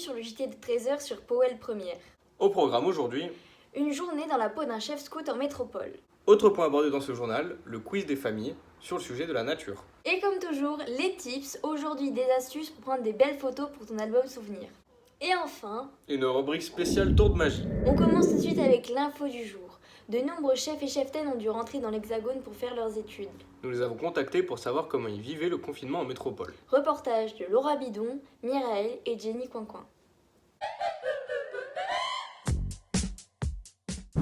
sur le JT de 13h sur Powell Première. Au programme aujourd'hui, Une journée dans la peau d'un chef scout en métropole. autre point abordé dans ce journal, le quiz des familles sur le sujet de la nature. Et comme toujours, les tips, aujourd'hui des astuces pour prendre des belles photos pour ton album souvenir. Et enfin, Une rubrique spéciale tour de magie. on commence tout de suite avec l'info du jour. De nombreux chefs et cheftaines ont dû rentrer dans l'Hexagone pour faire leurs études. Nous les avons contactés pour savoir comment ils vivaient le confinement en métropole. Reportage de Laura Bidon, Miraël et Jenny Coincoin.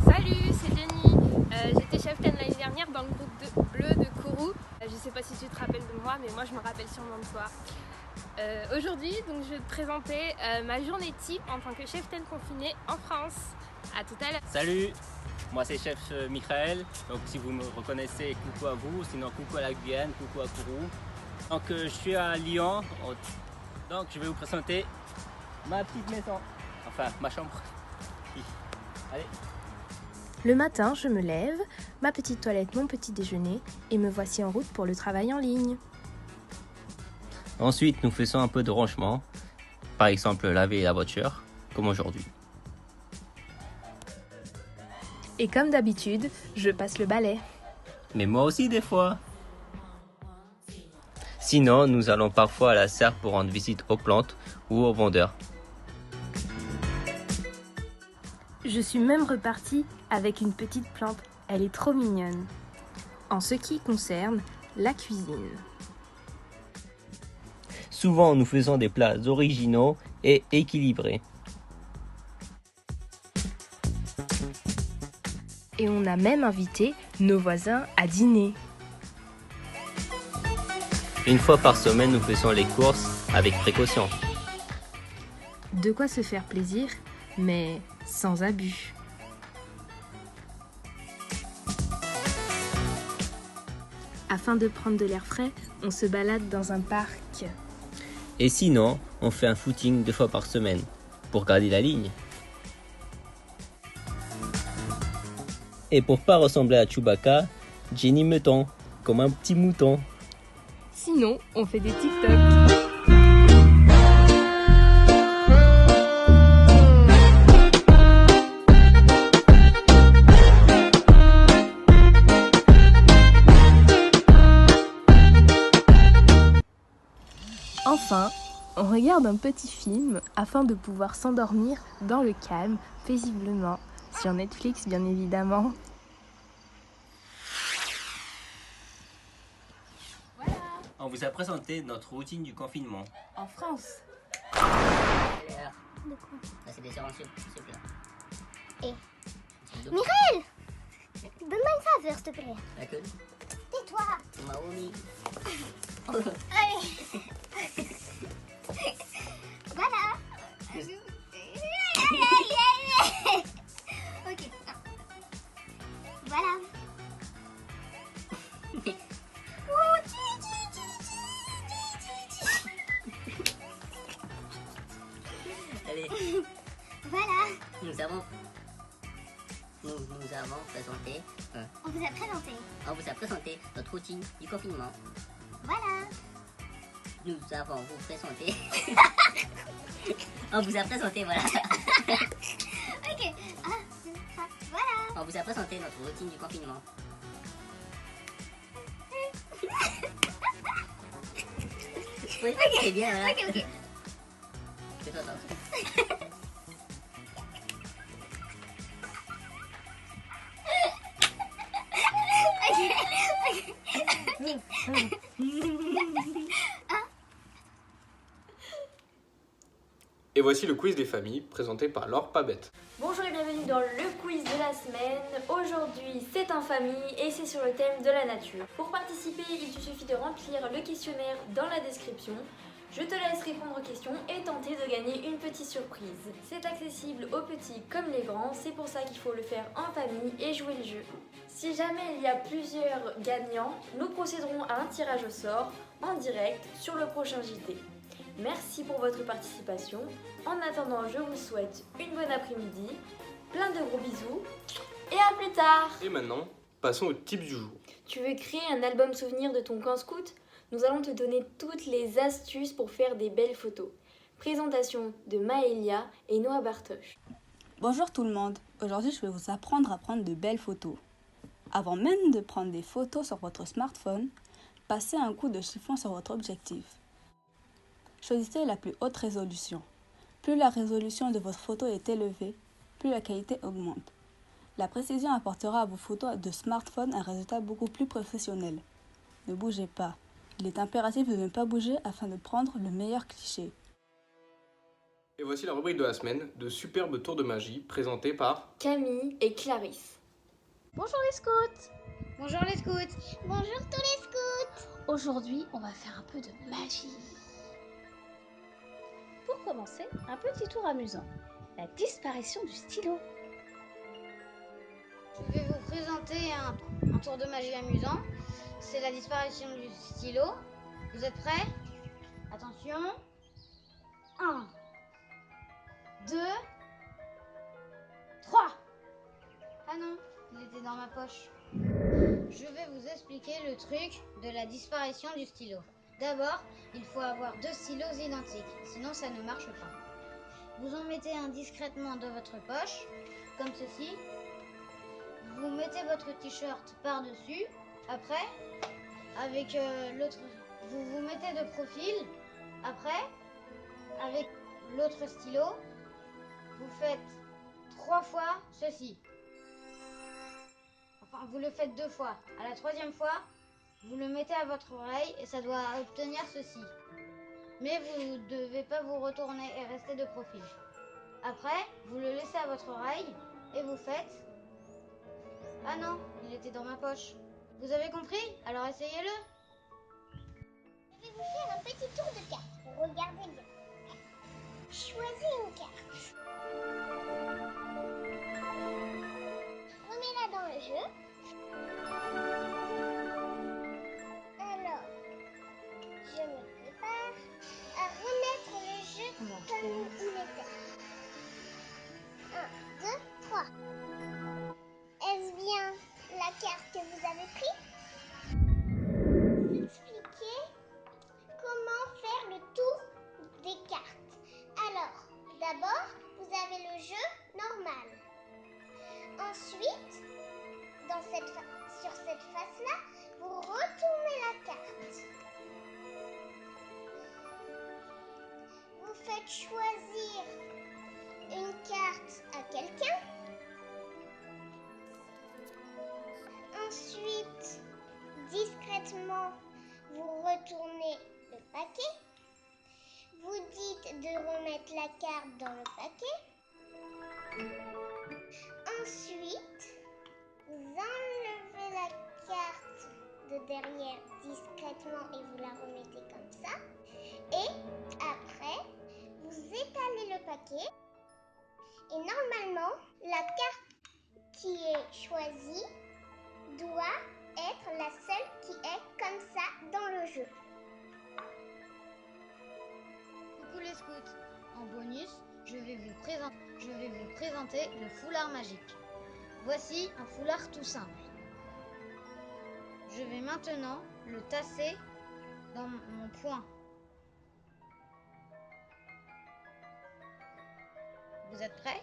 Salut, c'est Jenny. J'étais cheftaine l'année dernière dans le groupe bleu de Kourou. Je sais pas si tu te rappelles de moi, mais moi je me rappelle sûrement de toi. Aujourd'hui, donc, je vais te présenter ma journée type en tant que cheftaine confinée en France. À tout à l'heure. Salut, moi c'est chef Michael, donc si vous me reconnaissez, coucou à vous, sinon coucou à la Guyane, coucou à Kourou. Donc je suis à Lyon, donc je vais vous présenter ma petite maison, enfin ma chambre. Allez. Le matin, je me lève, ma petite toilette, mon petit déjeuner, et me voici en route pour le travail en ligne. Ensuite nous faisons un peu de rangement, par exemple laver la voiture, comme aujourd'hui. Et comme d'habitude, je passe le balai. Mais moi aussi des fois. Sinon nous allons parfois à la serre pour rendre visite aux plantes ou aux vendeurs. Je suis même repartie avec une petite plante, elle est trop mignonne. En ce qui concerne la cuisine. Souvent nous faisons des plats originaux et équilibrés. Et on a même invité nos voisins à dîner. Une fois par semaine nous faisons les courses avec précaution. De quoi se faire plaisir, mais sans abus. Afin de prendre de l'air frais, on se balade dans un parc. Et sinon, on fait un footing 2 fois par semaine pour garder la ligne. Et pour pas ressembler à Chewbacca, Jenny me tend comme un petit mouton. Sinon, on fait des TikTok. Enfin, on regarde un petit film afin de pouvoir s'endormir dans le calme, paisiblement, sur Netflix bien évidemment. On vous a présenté notre routine du confinement. En France. C'est des oranges super. Michael, donne-moi une faveur, s'il te plaît. Laquelle? Tais-toi. Maomi. Allez. Voilà. Ok. Voilà. Oh, Allez, Voilà. nous avons présenté, On vous a présenté. on vous a présenté notre routine du confinement. Voilà. Nous avons vous présenté. On vous a présenté, voilà. Ok. 1, 2, 3. Voilà. On vous a présenté notre routine du confinement. Oui, c'est bien, voilà. Ok. C'est toi, ça. Et voici le quiz des familles présenté par Laure Pabette. Bonjour et bienvenue dans le quiz de la semaine. Aujourd'hui, c'est en famille et c'est sur le thème de la nature. Pour participer, il te suffit de remplir le questionnaire dans la description. Je te laisse répondre aux questions et tenter de gagner une petite surprise. C'est accessible aux petits comme les grands, c'est pour ça qu'il faut le faire en famille et jouer le jeu. Si jamais il y a plusieurs gagnants, nous procéderons à un tirage au sort en direct sur le prochain JT. Merci pour votre participation. En attendant, je vous souhaite une bonne après-midi, plein de gros bisous et à plus tard. Et maintenant, passons au tips du jour. Tu veux créer un album souvenir de ton camp scout ? Nous allons te donner toutes les astuces pour faire des belles photos. Présentation de Maëlia et Noah Bartosz. Bonjour tout le monde, aujourd'hui je vais vous apprendre à prendre de belles photos. Avant même de prendre des photos sur votre smartphone, passez un coup de chiffon sur votre objectif. Choisissez la plus haute résolution. Plus la résolution de votre photo est élevée, plus la qualité augmente. La précision apportera à vos photos de smartphone un résultat beaucoup plus professionnel. Ne bougez pas. Il est impératif de ne pas bouger afin de prendre le meilleur cliché. Et voici la rubrique de la semaine, de superbes tours de magie présentés par Camille et Clarisse. Bonjour les scouts! Bonjour les scouts. Bonjour tous les scouts. Aujourd'hui, on va faire un peu de magie. Pour commencer, un petit tour amusant. La disparition du stylo. Je vais vous présenter un tour de magie amusant. C'est la disparition du stylo. Vous êtes prêts? Attention. 1, 2, 3. Ah non, il était dans ma poche. Je vais vous expliquer le truc de la disparition du stylo. D'abord, il faut avoir 2 stylos identiques, sinon ça ne marche pas. Vous en mettez un discrètement dans votre poche, comme ceci. Vous mettez votre t-shirt par-dessus. Après, avec l'autre, vous vous mettez de profil. Après, avec l'autre stylo, vous faites 3 fois ceci. Enfin, vous le faites 2 fois. À la 3e fois, vous le mettez à votre oreille et ça doit obtenir ceci. Mais vous ne devez pas vous retourner et rester de profil. Après, vous le laissez à votre oreille et vous faites... Ah non, il était dans ma poche. Vous avez compris? Alors essayez-le. Je vais vous faire un petit tour de cartes. Regardez bien. Choisis une carte. Remets-la dans le jeu. Alors, je me prépare à remettre le jeu comme il était. 1, 2, 3. Est-ce bien la carte que vous avez prise? Vous expliquer comment faire le tour des cartes. Alors, d'abord, vous avez le jeu normal. Ensuite, sur cette face-là, vous retournez la carte. Vous faites choisir une carte à quelqu'un. Ensuite, discrètement, vous retournez le paquet. Vous dites de remettre la carte dans le paquet. Ensuite, vous enlevez la carte de derrière discrètement et vous la remettez comme ça. Et après, vous étalez le paquet. Et normalement, la carte qui est choisie doit être la seule qui est comme ça dans le jeu. Coucou les scouts. En bonus, je vais vous présenter le foulard magique. Voici un foulard tout simple. Je vais maintenant le tasser dans mon poing. Vous êtes prêts?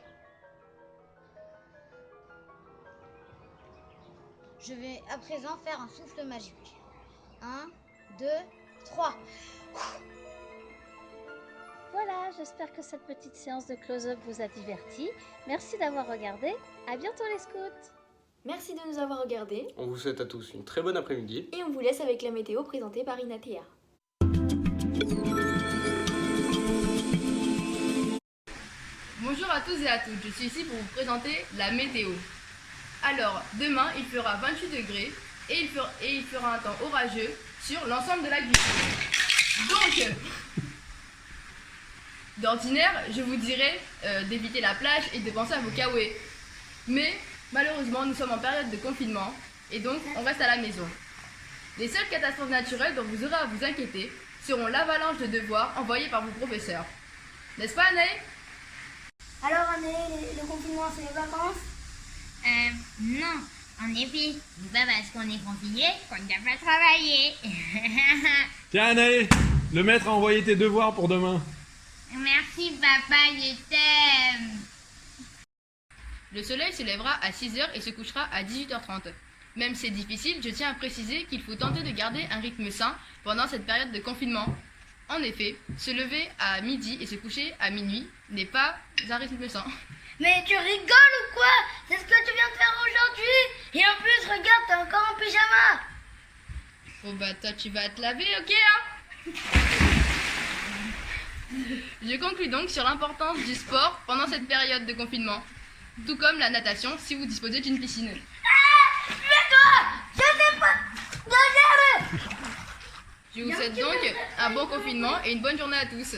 Je vais à présent faire un souffle magique. 1, 2, 3. Voilà, j'espère que cette petite séance de close-up vous a diverti. Merci d'avoir regardé. À bientôt les scouts. Merci de nous avoir regardés On vous souhaite à tous une très bonne après-midi. et on vous laisse avec la météo présentée par Inatea. Bonjour à tous et à toutes, je suis ici pour vous présenter la météo. Alors, demain, il fera 28 degrés et il fera un temps orageux sur l'ensemble de la Guyane. Donc, d'ordinaire, je vous dirais d'éviter la plage et de penser à vos kawaii. Mais, malheureusement, nous sommes en période de confinement et donc on reste à la maison. Les seules catastrophes naturelles dont vous aurez à vous inquiéter seront l'avalanche de devoirs envoyés par vos professeurs. N'est-ce pas, Anaï? Alors, le confinement, c'est les vacances? Non, en effet, c'est pas parce qu'on est confiné qu'on ne doit pas travailler. Tiens Anaë, le maître a envoyé tes devoirs pour demain. Mais Merci papa, je t'aime. Le soleil se lèvera à 6h et se couchera à 18h30. Même si c'est difficile, je tiens à préciser qu'il faut tenter de garder un rythme sain pendant cette période de confinement. En effet, se lever à midi et se coucher à minuit n'est pas un rythme sain. Mais tu rigoles ou quoi? C'est ce que tu viens de faire aujourd'hui. Et en plus, regarde, t'es encore en pyjama. Bon bah toi tu vas te laver, ok hein? Je conclus donc sur l'importance du sport pendant cette période de confinement. Tout comme la natation si vous disposez d'une piscine. Mais toi, je sais pas. Je vous souhaite donc un bon confinement et une bonne journée à tous.